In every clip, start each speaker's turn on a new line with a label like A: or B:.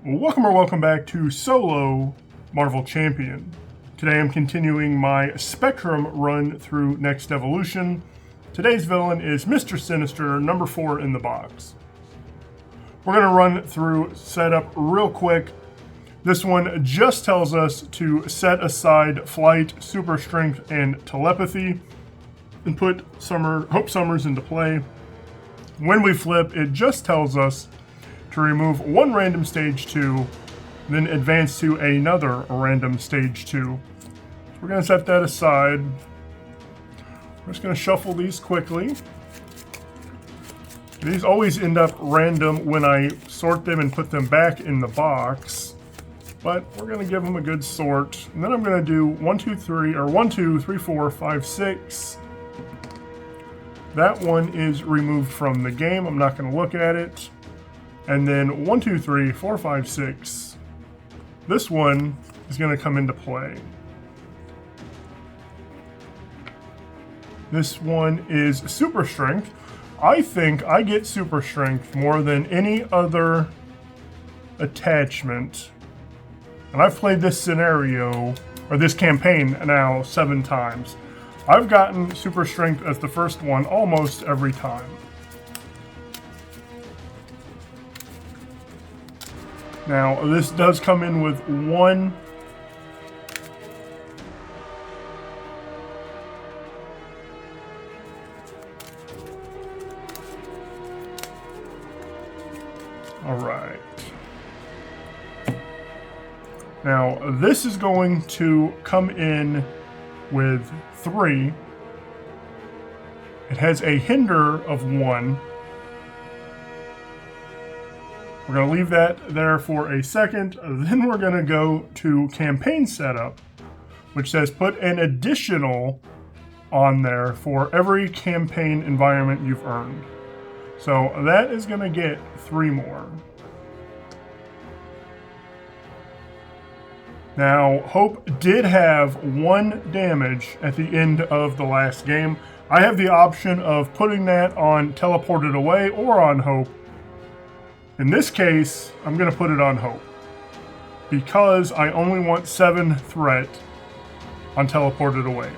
A: Welcome back to Solo Marvel Champion. Today I'm continuing my Spectrum run through NeXt Evolution. Today's villain is Mister Sinister, number 4 in the box. We're going to run through setup real quick. This one just tells us to set aside Flight, Super Strength, and Telepathy, and put Hope Summers into play. When we flip, it just tells us to remove one random stage 2, then advance to another random stage 2. So we're going to set that aside. We're just going to shuffle these quickly. These always end up random when I sort them and put them back in the box, but we're going to give them a good sort. And then I'm going to do 1, 2, 3, 4, 5, 6. That one is removed from the game. I'm not going to look at it. And then 1, 2, 3, 4, 5, 6. This one is going to come into play. This one is Super Strength. I think I get Super Strength more than any other attachment. And I've played this scenario, or this campaign now 7 times. I've gotten Super Strength as the first one almost every time. Now, this does come in with one Alright. Now, this is going to come in with 3. It has a hinder of 1. We're going to leave that there for a second. Then we're going to go to campaign setup, which says put an additional on there for every campaign environment you've earned. So that is going to get 3 more. Now, Hope did have 1 damage at the end of the last game. I have the option of putting that on Teleported Away or on Hope. In this case, I'm going to put it on Hope, because I only want 7 threat on Teleported Away.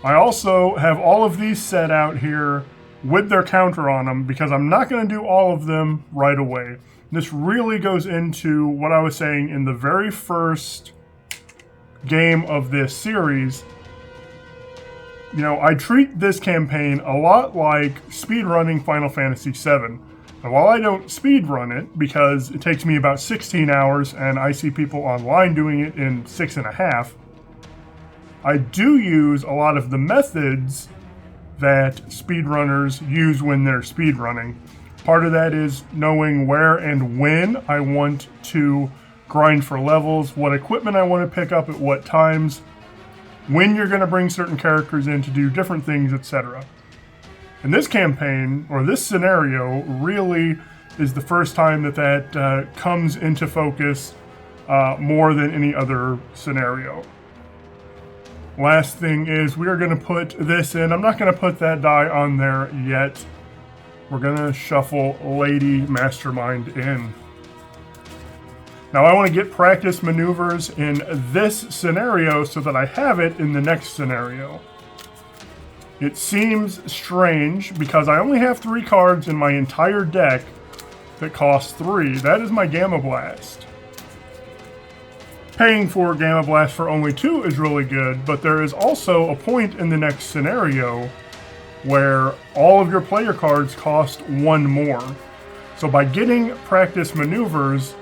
A: I also have all of these set out here with their counter on them, because I'm not going to do all of them right away. This really goes into what I was saying in the very first game of this series. You know, I treat this campaign a lot like speedrunning Final Fantasy VII. And while I don't speedrun it, because it takes me about 16 hours and I see people online doing it in 6.5, I do use a lot of the methods that speedrunners use when they're speedrunning. Part of that is knowing where and when I want to grind for levels, what equipment I want to pick up at what times, when you're going to bring certain characters in to do different things, etc. And this campaign, or this scenario, really is the first time that comes into focus more than any other scenario. Last thing is, we are going to put this in. I'm not going to put that die on there yet. We're going to shuffle Lady Mastermind in. Now, I want to get practice maneuvers in this scenario so that I have it in the next scenario. It seems strange because I only have 3 cards in my entire deck that cost 3. That is my Gamma Blast. Paying for Gamma Blast for only 2 is really good, but there is also a point in the next scenario where all of your player cards cost 1 more. So by getting practice maneuvers,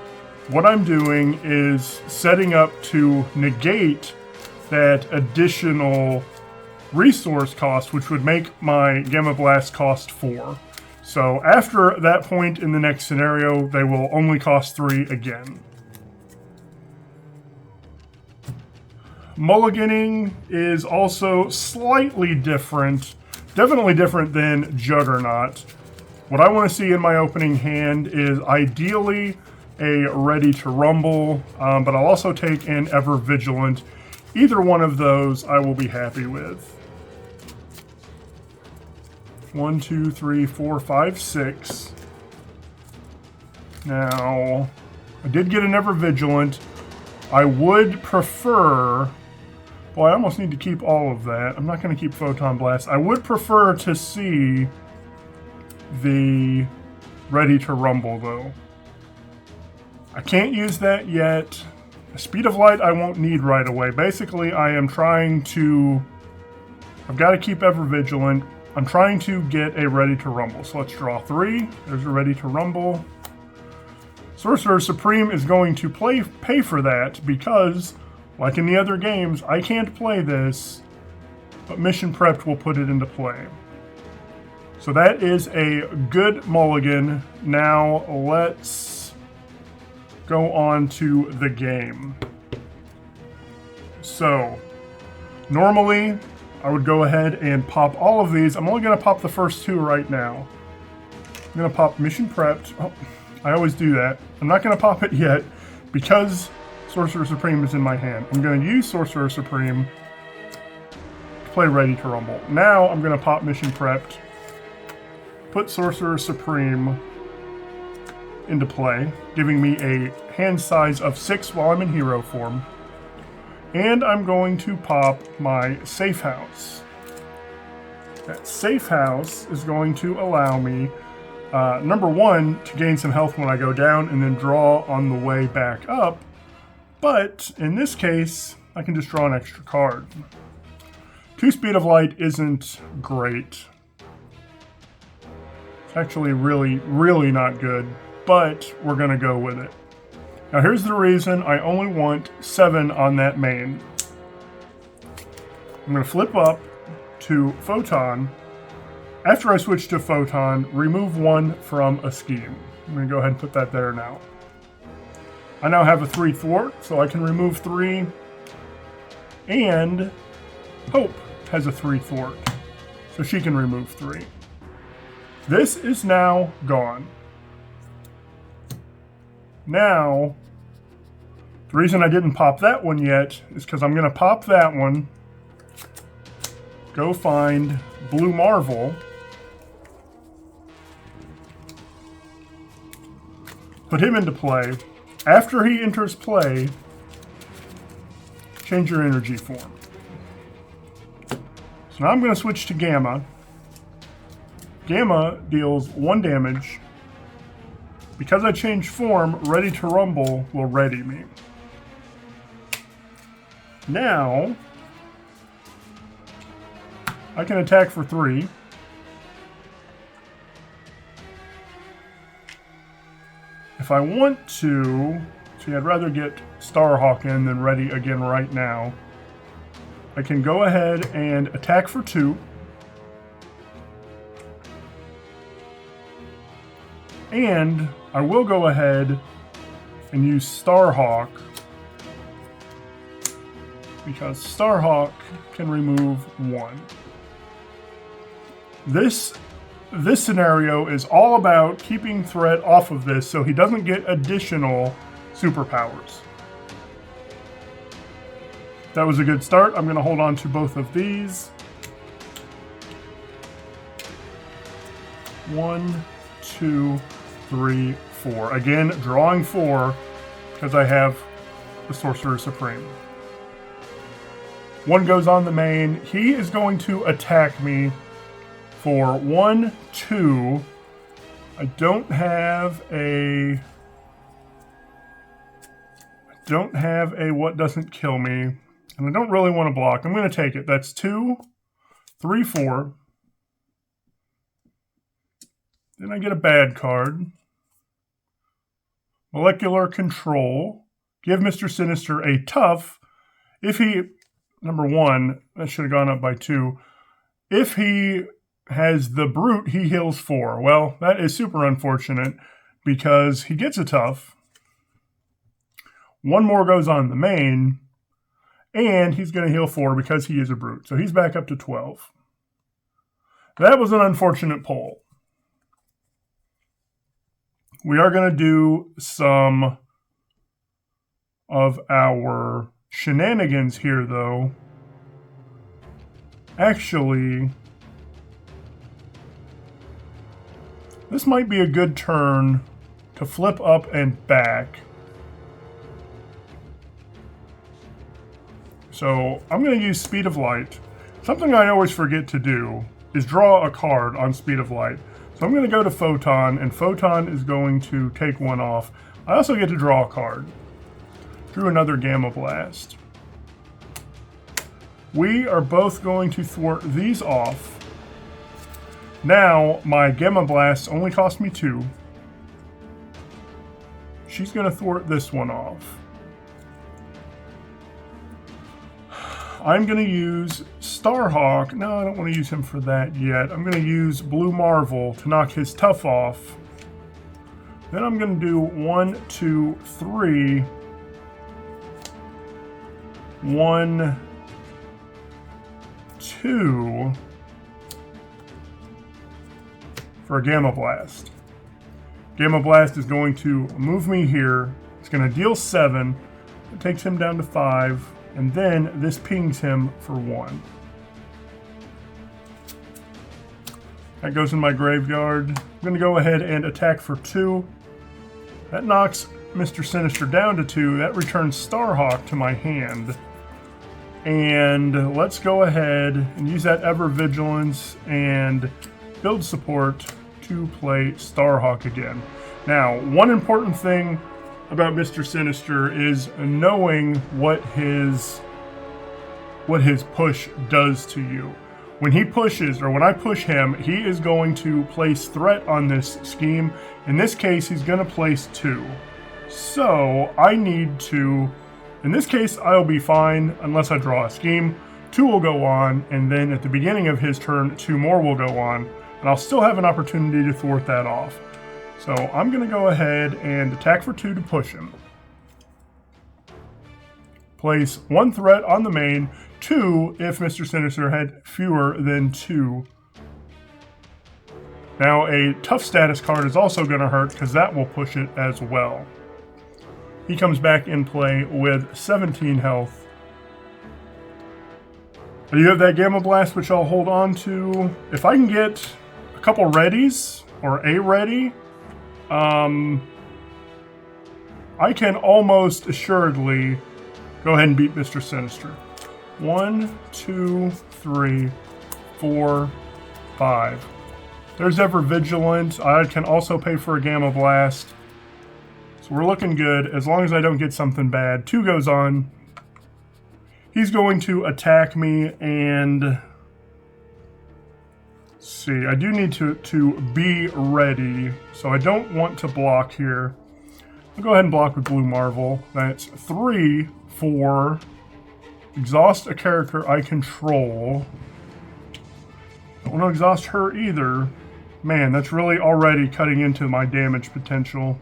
A: what I'm doing is setting up to negate that additional resource cost, which would make my Gamma Blast cost 4. So after that point in the next scenario, they will only cost 3 again. Mulliganing is also slightly different, definitely different than Juggernaut. What I want to see in my opening hand is ideally a Ready to Rumble, but I'll also take an Ever Vigilant. Either one of those I will be happy with. 1, 2, 3, 4, 5, 6. Now, I did get an Ever Vigilant. I would prefer... Boy, I almost need to keep all of that. I'm not going to keep Photon Blast. I would prefer to see the Ready to Rumble, though. I can't use that yet. Speed of Light I won't need right away. Basically, I am trying to... I've got to keep Ever Vigilant. I'm trying to get a Ready to Rumble. So let's draw 3. There's a Ready to Rumble. Sorcerer Supreme is going to pay for that because, like in the other games, I can't play this, but Mission Prepped will put it into play. So that is a good mulligan. Now let's go on to the game. So, normally I would go ahead and pop all of these. I'm only going to pop the first 2 right now. I'm going to pop Mission Prepped. Oh, I always do that. I'm not going to pop it yet because Sorcerer Supreme is in my hand. I'm going to use Sorcerer Supreme to play Ready to Rumble. Now I'm going to pop Mission Prepped, put Sorcerer Supreme into play, giving me a hand size of 6 while I'm in hero form. And I'm going to pop my Safe House. That Safe House is going to allow me, number 1, to gain some health when I go down and then draw on the way back up. But in this case, I can just draw an extra card. 2 Speed of Light isn't great. It's actually really, really not good, but we're going to go with it. Now here's the reason I only want 7 on that main. I'm going to flip up to Photon. After I switch to Photon, remove 1 from a scheme. I'm going to go ahead and put that there now. I now have a 3 thwart, so I can remove 3. And Hope has a 3 thwart, so she can remove 3. This is now gone. Now, the reason I didn't pop that one yet is because I'm going to pop that one, go find Blue Marvel, put him into play. After he enters play, change your energy form. So now I'm going to switch to Gamma. Gamma deals 1 damage. Because I changed form, Ready to Rumble will ready me. Now, I can attack for 3. If I want to, see, I'd rather get Starhawk in than ready again right now. I can go ahead and attack for 2. And I will go ahead and use Starhawk because Starhawk can remove 1. This scenario is all about keeping threat off of this so he doesn't get additional superpowers. That was a good start. I'm going to hold on to both of these. 1, 2, 3, 4. Again, drawing 4 because I have the Sorcerer Supreme. 1 goes on the main. He is going to attack me for 1, 2. I don't have a what doesn't kill me, and I don't really want to block. I'm going to take it. That's 2, 3, 4. Then I get a bad card. Molecular Control. Give Mister Sinister a tough. If he, number 1, that should have gone up by 2. If he has the brute, he heals 4. Well, that is super unfortunate because he gets a tough. 1 more goes on the main, and he's going to heal 4 because he is a brute. So he's back up to 12. That was an unfortunate pull. We are going to do some of our shenanigans here, though. Actually, this might be a good turn to flip up and back. So I'm going to use Speed of Light. Something I always forget to do is draw a card on Speed of Light. So I'm going to go to Photon, and Photon is going to take one off. I also get to draw a card. Drew another Gamma Blast. We are both going to thwart these off. Now, my Gamma Blast only cost me 2. She's going to thwart this one off. I'm going to use Starhawk. No, I don't want to use him for that yet. I'm going to use Blue Marvel to knock his Tough off. Then I'm going to do 1, 2, 3. 1, 2 for a Gamma Blast. Gamma Blast is going to move me here. It's going to deal 7. It takes him down to 5. And then this pings him for 1. That goes in my graveyard. I'm going to go ahead and attack for 2. That knocks Mister Sinister down to 2. That returns Starhawk to my hand. And let's go ahead and use that Ever Vigilance and build support to play Starhawk again. Now, one important thing about Mister Sinister is knowing what his push does to you. When he pushes, or when I push him, he is going to place threat on this scheme. In this case, he's going to place 2. So I need to, in this case, I'll be fine unless I draw a scheme. 2 will go on, and then at the beginning of his turn, 2 more will go on, and I'll still have an opportunity to thwart that off. So I'm going to go ahead and attack for 2 to push him. Place 1 threat on the main, 2 if Mister Sinister had fewer than 2. Now a tough status card is also going to hurt because that will push it as well. He comes back in play with 17 health. You have that Gamma Blast, which I'll hold on to. If I can get a couple readies, or a ready, I can almost assuredly go ahead and beat Mister Sinister. 1, 2, 3, 4, 5. There's Ever Vigilant. I can also pay for a Gamma Blast. So we're looking good as long as I don't get something bad. 2 goes on. He's going to attack me and see. I do need to be ready, so I don't want to block here. I'll go ahead and block with Blue Marvel. That's 3 for exhaust a character I control. Don't want to exhaust her either. Man, that's really already cutting into my damage potential.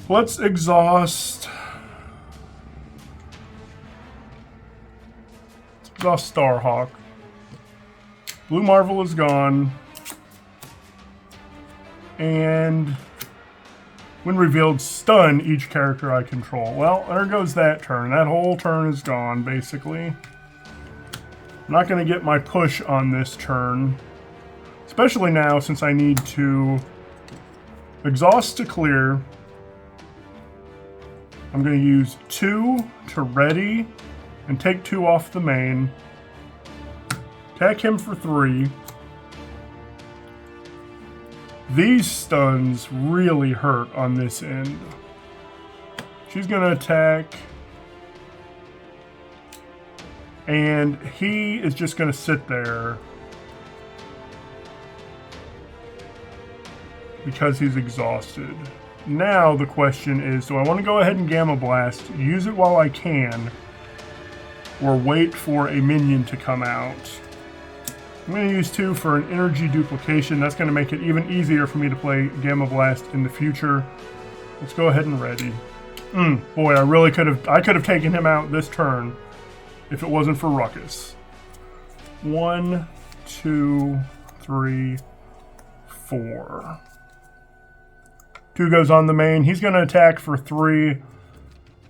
A: Let's exhaust. Let's exhaust Starhawk. Blue Marvel is gone. And when revealed, stun each character I control. Well, there goes that turn. That whole turn is gone, basically. I'm not going to get my push on this turn. Especially now, since I need to exhaust to clear. I'm going to use 2 to ready and take 2 off the main. Attack him for 3. These stuns really hurt on this end. She's going to attack. And he is just going to sit there because he's exhausted. Now the question is, do I want to go ahead and Gamma Blast, use it while I can, or wait for a minion to come out? I'm going to use 2 for an energy duplication. That's going to make it even easier for me to play Gamma Blast in the future. Let's go ahead and ready. Boy, I could have taken him out this turn if it wasn't for Ruckus. 1, 2, 3, 4. 2 goes on the main. He's going to attack for 3. And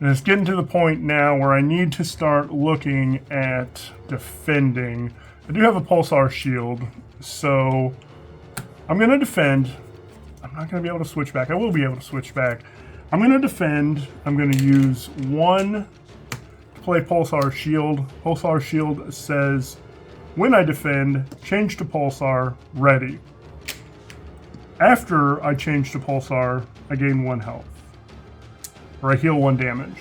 A: it's getting to the point now where I need to start looking at defending. I do have a Pulsar Shield, so I'm going to defend. I'm I'm not going to be able to switch back. I will be able to switch back. I'm going to defend. I'm going to use 1 to play Pulsar Shield. Pulsar Shield says, when I defend, change to Pulsar, ready. After I change to Pulsar, I gain 1 health. Or I heal 1 damage.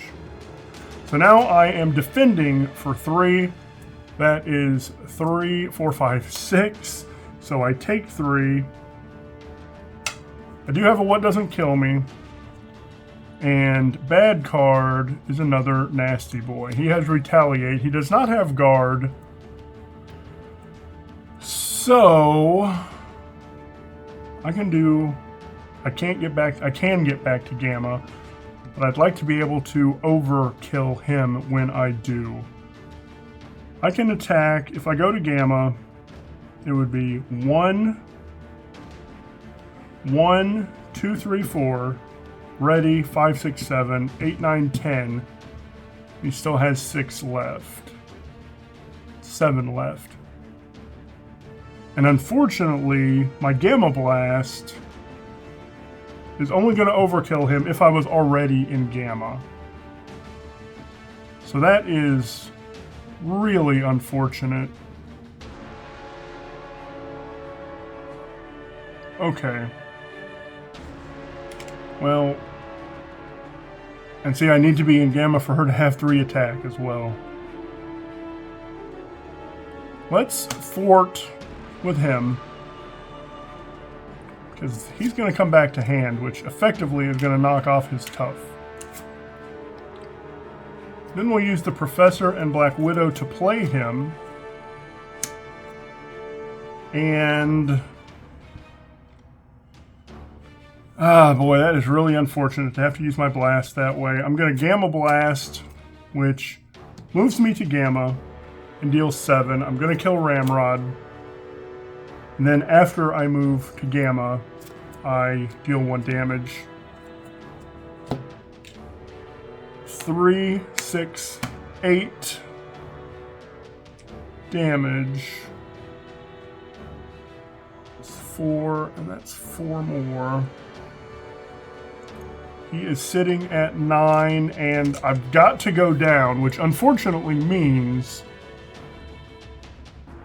A: So now I am defending for 3. That is 3, 4, 5, 6. So I take 3. I do have a what doesn't kill me. And bad card is another nasty boy. He has retaliate. He does not have guard. So I can get back to Gamma, but I'd like to be able to overkill him when I do. I can attack, if I go to Gamma, it would be 1, 2, 3, 4, ready, 5, 6, 7, 8, 9, 10. He still has 6 left. 7 left. And unfortunately, my Gamma Blast is only going to overkill him if I was already in Gamma. So that is really unfortunate. Okay. Well, and see, I need to be in Gamma for her to have 3 attack as well. Let's thwart with him, because he's going to come back to hand, which effectively is going to knock off his tough. Then we'll use the Professor and Black Widow to play him. And boy, that is really unfortunate to have to use my blast that way. I'm going to Gamma Blast, which moves me to Gamma and deals 7. I'm going to kill Ramrod. And then after I move to Gamma, I deal 1 damage. 3, 6, 8 damage. It's 4, and that's 4 more. He is sitting at 9, and I've got to go down, which unfortunately means...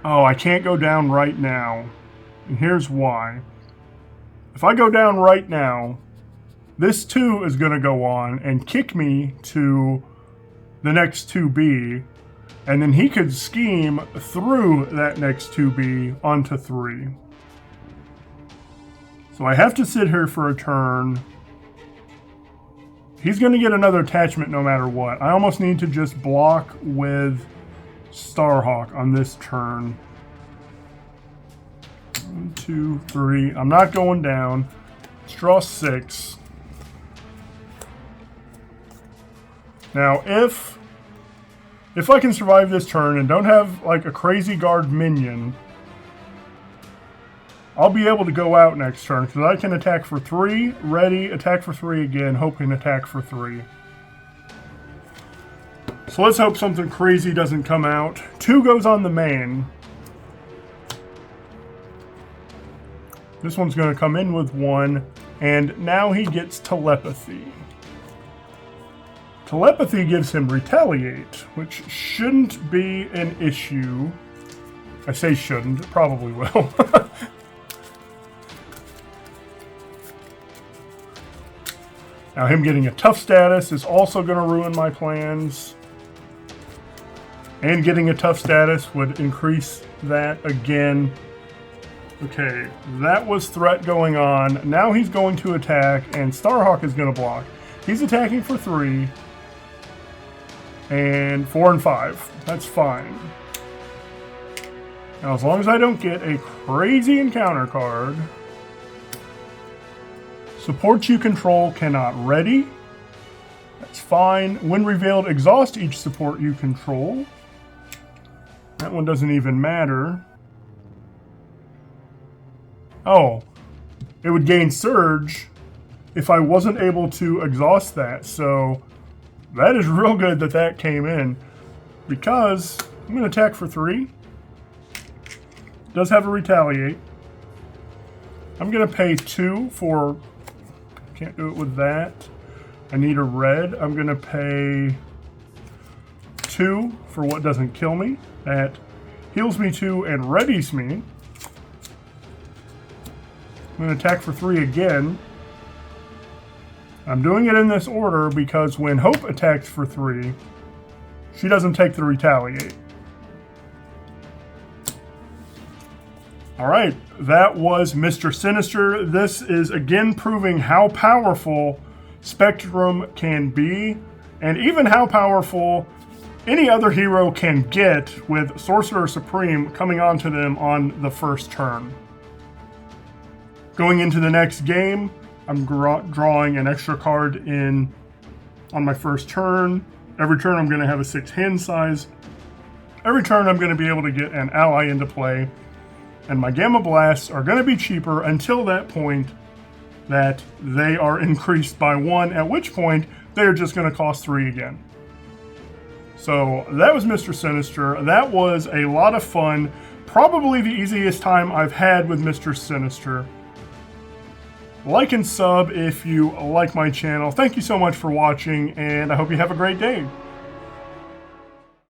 A: Oh, I can't go down right now. And here's why. If I go down right now, this 2 is going to go on and kick me to the next 2B, and then he could scheme through that next 2B onto 3. So I have to sit here for a turn. He's going to get another attachment no matter what. I almost need to just block with Starhawk on this turn. 1, 2, 3. I'm not going down. Let's draw 6. Now, if I can survive this turn and don't have like a crazy guard minion, I'll be able to go out next turn because I can attack for 3, ready, attack for 3 again, hoping attack for 3. So let's hope something crazy doesn't come out. 2 goes on the main. This one's going to come in with 1, and now he gets telepathy. Telepathy gives him retaliate, which shouldn't be an issue. I say shouldn't, it probably will. Now him getting a tough status is also going to ruin my plans. And getting a tough status would increase that again. Okay, that was threat going on. Now he's going to attack, and Starhawk is going to block. He's attacking for 3. And 4 and 5. That's fine. Now, as long as I don't get a crazy encounter card, support you control cannot ready. That's fine. When revealed, exhaust each support you control. That one doesn't even matter. Oh, it would gain Surge if I wasn't able to exhaust that. So that is real good that that came in, because I'm going to attack for 3. Does have a retaliate. I'm going to pay 2 for... Can't do it with that. I need a red. I'm going to pay 2 for what doesn't kill me. That heals me 2 and readies me. I'm going to attack for 3 again. I'm doing it in this order because when Hope attacks for 3, she doesn't take the retaliate. Alright, that was Mister Sinister. This is again proving how powerful Spectrum can be, and even how powerful any other hero can get with Sorcerer Supreme coming onto them on the first turn. Going into the next game, I'm drawing an extra card in on my first turn. Every turn I'm going to have a 6 hand size. Every turn I'm going to be able to get an ally into play. And my Gamma Blasts are going to be cheaper until that point that they are increased by 1, at which point they are just going to cost 3 again. So that was Mister Sinister. That was a lot of fun. Probably the easiest time I've had with Mister Sinister. Like and sub if you like my channel. Thank you so much for watching, and I hope you have a great day.